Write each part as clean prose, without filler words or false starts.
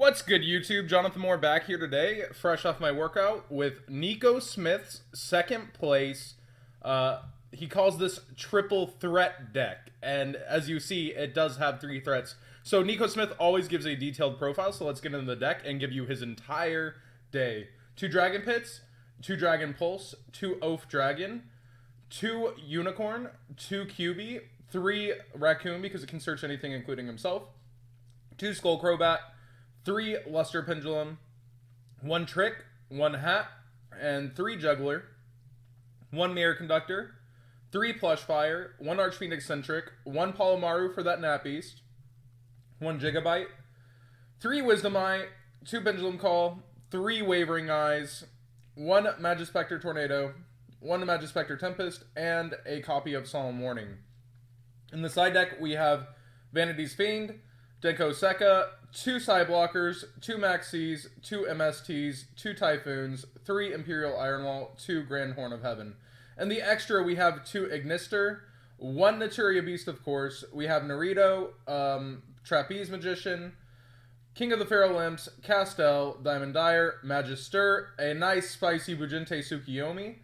What's good, YouTube? Jonathan Moore back here today, fresh off my workout with Niko Smith's second place. He calls this triple threat deck, and as you see, it does have 3 threats. So Niko Smith always gives a detailed profile, so let's get into the deck and give you his entire day. 2 Dragon Pits, 2 Dragon Pulse, 2 Oath Dragon, 2 Unicorn, 2 QB, 3 Raccoon because it can search anything including himself, 2 Skull Crobat, 3 Luster Pendulum, 1 Trick, 1 Hat, and 3 Juggler, 1 Mirror Conductor, 3 Plush Fire, 1 Archfiend Eccentric, 1 Palomaru for that Nat Beast, 1 Gigabyte, 3 Wisdom Eye, 2 Pendulum Call, 3 Wavering Eyes, 1 Majespecter Tornado, 1 Majespecter Tempest, and a copy of Solemn Warning. In the side deck, we have Vanity's Fiend, Denko Sekka, 2 Side Blockers, 2 Maxis, 2 MSTs, 2 Typhoons, 3 Imperial Ironwall, 2 Grand Horn of Heaven. And the extra, we have 2 Ignister, 1 Naturia Beast, of course. We have Naruto, Trapeze Magician, King of the Feral Imps, Castel, Diamond Dyer, Majespecter, a nice spicy Bujinte Tsukiyomi,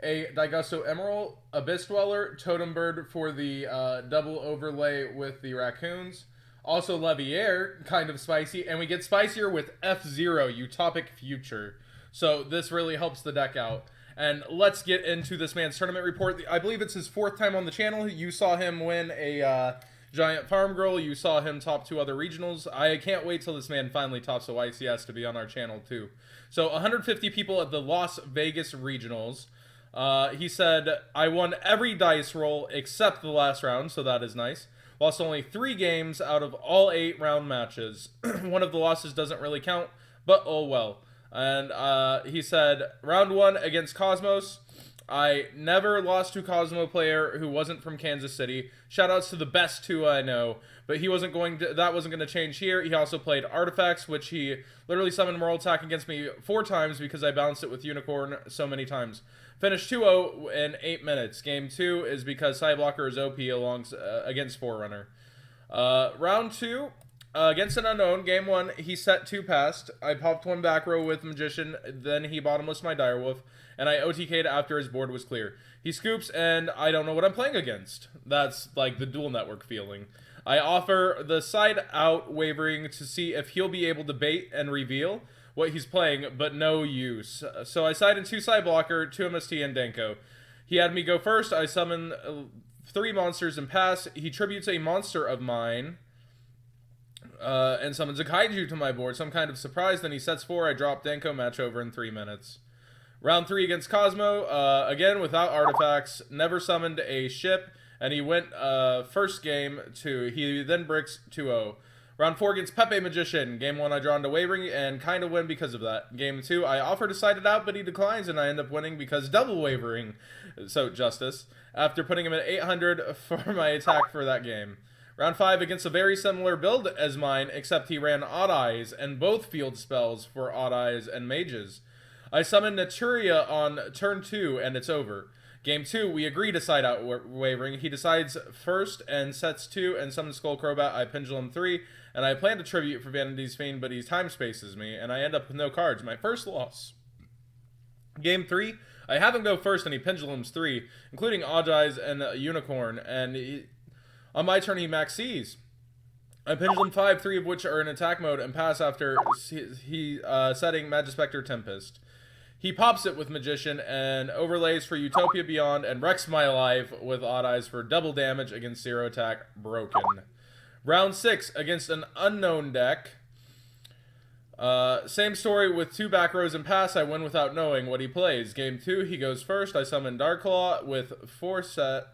a Daigusto Emerald, Abyss Dweller, Totem Bird for the double overlay with the Raccoons. Also Leviair, kind of spicy, and we get spicier with F-Zero, Utopic Future. So this really helps the deck out. And let's get into this man's tournament report. I believe it's his 4th time on the channel. You saw him win a Giant Farm Girl. You saw him top 2 other regionals. I can't wait till this man finally tops a YCS to be on our channel too. So 150 people at the Las Vegas regionals. He said, I won every dice roll except the last round, so that is nice. Lost only 3 games out of all 8 round matches. One of the losses doesn't really count, but oh well. And he said, round 1 against Cosmos. I never lost to a Cosmo player who wasn't from Kansas City. Shoutouts to the best 2 I know. But he wasn't going to, that wasn't going to change here. He also played Artifacts, which he literally summoned Moral Attack against me 4 times because I balanced it with Unicorn so many times. Finished 2-0 in 8 minutes. Game 2 is because Sideblocker is OP against Forerunner. Round 2, against an unknown. Game 1, he set 2 past. I popped 1 back row with Magician, then he bottomless my Direwolf, and I OTK'd after his board was clear. He scoops, and I don't know what I'm playing against. That's like the dual network feeling. I offer the side out wavering to see if he'll be able to bait and reveal what he's playing, but no use. So I side in 2 Side Blocker, 2 MST, and Denko. He had me go first. I summon 3 monsters and pass. He tributes a monster of mine and summons a Kaiju to my board, so I'm kind of surprised. Then he sets 4. I drop Denko, match over in 3 minutes. Round 3 against Cosmo, again without artifacts, never summoned a ship, and he went first game to, he then bricks 2-0. Round 4 against PePe Magician. Game 1 I draw into Wavering and kind of win because of that. Game 2 I offer to side it out, but he declines and I end up winning because double Wavering. So Justice. After putting him at 800 for my attack for that game. Round 5 against a very similar build as mine, except he ran Odd Eyes and both field spells for Odd Eyes and Mages. I summon Naturia on turn 2 and it's over. Game 2, we agree to side out Wavering. He decides first and sets 2 and summons Skull Crobat. I Pendulum 3, and I plan to tribute for Vanity's Fiend, but he time spaces me, and I end up with no cards. My first loss. Game 3, I have him go first, and he Pendulums 3, including Odd Eyes and Unicorn, and on my turn he Maxis. I Pendulum 5, 3 of which are in attack mode, and pass after he setting Majespecter Tempest. He pops it with Magician and overlays for Utopia Beyond and wrecks my life with Odd Eyes for double damage against 0 attack, broken. Round 6 against an unknown deck. Same story with 2 back rows and pass. I win without knowing what he plays. Game 2, he goes first. I summon Darklaw with 4 set.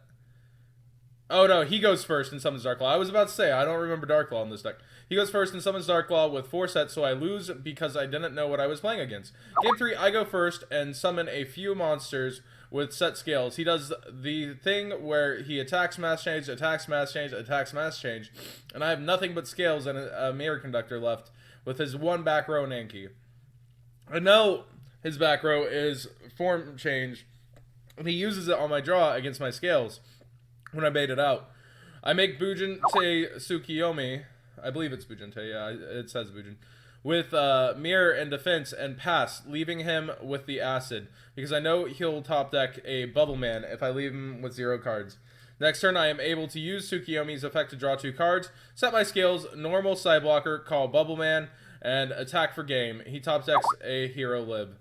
Oh no, he goes first and summons Darklaw. I was about to say, I don't remember Darklaw in this deck. He goes first and summons Darklaw with 4 sets, so I lose because I didn't know what I was playing against. Game 3, I go first and summon a few monsters with set scales. He does the thing where he attacks Mass Change, attacks Mass Change, attacks Mass Change, and I have nothing but scales and a Mirror Conductor left with his 1 back row Nanki. I know his back row is Form Change, and he uses it on my draw against my scales when I bait it out. I make Bujinte Tsukiyomi. I believe it's Bujinte, yeah, it says Bujin. with mirror and defense and pass, leaving him with the acid, because I know he'll top deck a Bubble Man if I leave him with 0 cards. Next turn, I am able to use Tsukiyomi's effect to draw 2 cards, set my skills, normal side blocker, call Bubble Man, and attack for game. He top decks a Hero Lib.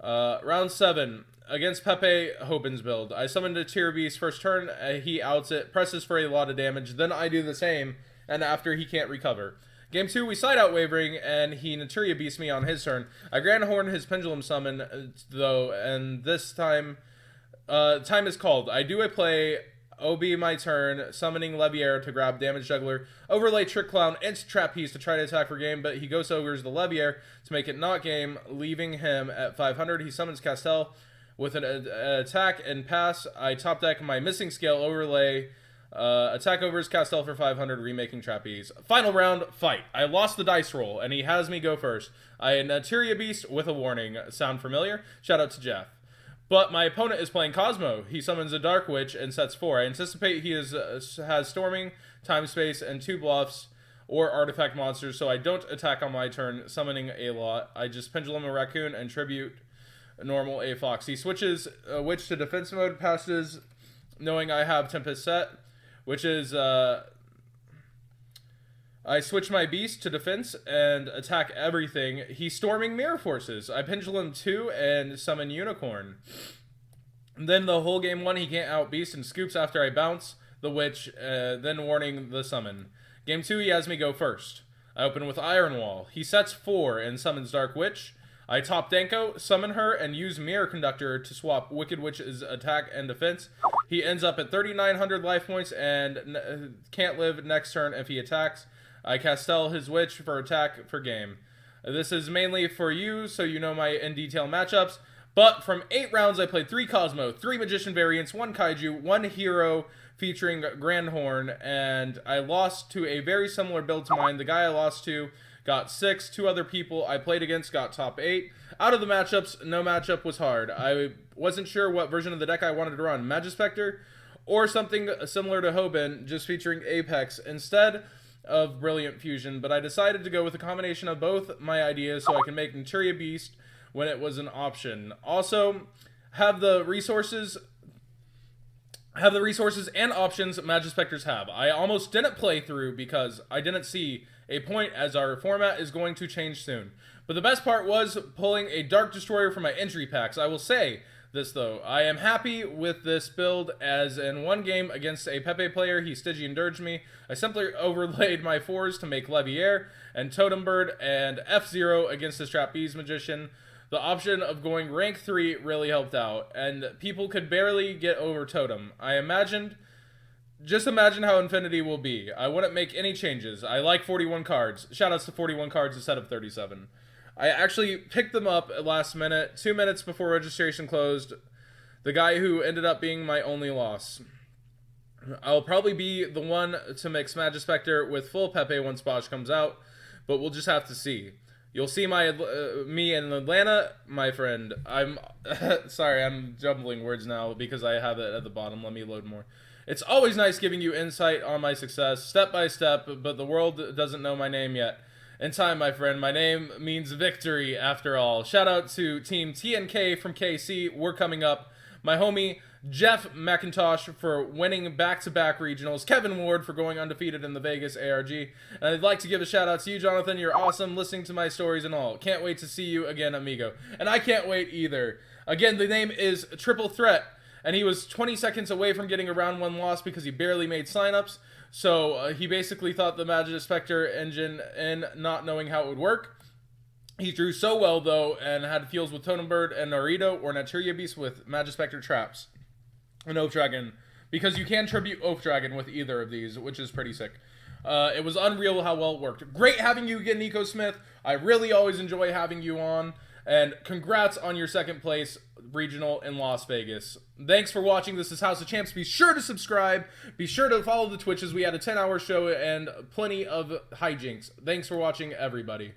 Round 7. Against PePe Hoban's build, I summoned a Tier Beast first turn, he outs it, presses for a lot of damage, then I do the same, and after he can't recover. Game 2, we side out Wavering, and he Naturia Beast me on his turn. I Grand Horn his Pendulum Summon, though, and this time, time is called. I do a play, OB my turn, summoning Leviair to grab Damage Juggler, overlay Trick Clown into Trap Piece to try to attack for game, but he Ghost Ogres the Leviair to make it not game, leaving him at 500. He summons Castel with an attack and pass. I top deck my Missing Scale, overlay, attack overs Castel for 500, remaking Trapeze. Final round, fight. I lost the dice roll, and he has me go first. I Naturia Beast with a warning. Sound familiar? Shout out to Jeff. But my opponent is playing Cosmo. He summons a Dark Witch and sets 4. I anticipate he has Storming, Time Space, and 2 bluffs or artifact monsters, so I don't attack on my turn, summoning a lot. I just Pendulum a Raccoon and tribute normal a Fox. He switches Witch to defense mode, passes knowing I have Tempest set, which is I switch my Beast to defense and attack everything. He's Storming Mirror Forces. I Pendulum 2 and summon Unicorn. And then the whole game 1, he can't out Beast and scoops after I bounce the Witch, then warning the summon. Game 2, he has me go first. I open with Iron Wall. He sets 4 and summons Dark Witch. I top Danko, summon her, and use Mirror Conductor to swap Wicked Witch's attack and defense. He ends up at 3,900 life points and can't live next turn if he attacks. I Castel his Witch for attack for game. This is mainly for you, so you know my in-detail matchups. But from 8 rounds, I played 3 Cosmo, 3 Magician variants, 1 Kaiju, 1 Hero featuring Grand Horn, and I lost to a very similar build to mine. The guy I lost to got 6. 2 other people I played against got top 8. Out of the matchups, no matchup was hard. I wasn't sure what version of the deck I wanted to run, Majespecter or something similar to Hoban, just featuring Apex instead of Brilliant Fusion, but I decided to go with a combination of both my ideas so I can make Naturia Beast when it was an option. Also, have the resources and options Majespecters have. I almost didn't play through because I didn't see a point, as our format is going to change soon. But the best part was pulling a Dark Destroyer from my entry packs. I will say this though, I am happy with this build, as in one game against a PePe player, he Stygian Dirged me. I simply overlaid my 4s to make Leviair and Totem Bird and F-Zero against this Trapeze Magician. The option of going rank 3 really helped out, and people could barely get over Totem. Just imagine how Infinity will be. I wouldn't make any changes. I like 41 cards. Shoutouts to 41 cards instead of 37. I actually picked them up at last minute, 2 minutes before registration closed. The guy who ended up being my only loss. I'll probably be the one to mix Majespecter with full PePe once Bosch comes out, but we'll just have to see. You'll see me in Atlanta, my friend. I'm sorry, I'm jumbling words now because I have it at the bottom. Let me load more. It's always nice giving you insight on my success, step by step, but the world doesn't know my name yet. In time, my friend, my name means victory after all. Shout out to Team TNK from KC. We're coming up. My homie Jeff McIntosh for winning back-to-back regionals. Kevin Ward for going undefeated in the Vegas ARG. And I'd like to give a shout out to you, Jonathan. You're awesome listening to my stories and all. Can't wait to see you again, amigo. And I can't wait either. Again, the name is Triple Threat, and he was 20 seconds away from getting a round 1 loss because he barely made signups. So he basically thought the Majespecter engine in, not knowing how it would work. He drew so well, though, and had feels with Totem Bird and Naruto or Naturia Beast with Majespecter traps. And Oath Dragon, because you can tribute Oath Dragon with either of these, which is pretty sick. It was unreal how well it worked. Great having you again, Niko Smith. I really always enjoy having you on. And congrats on your 2nd place regional in Las Vegas. Thanks for watching. This is House of Champs. Be sure to subscribe. Be sure to follow the Twitches. We had a 10-hour show and plenty of hijinks. Thanks for watching, everybody.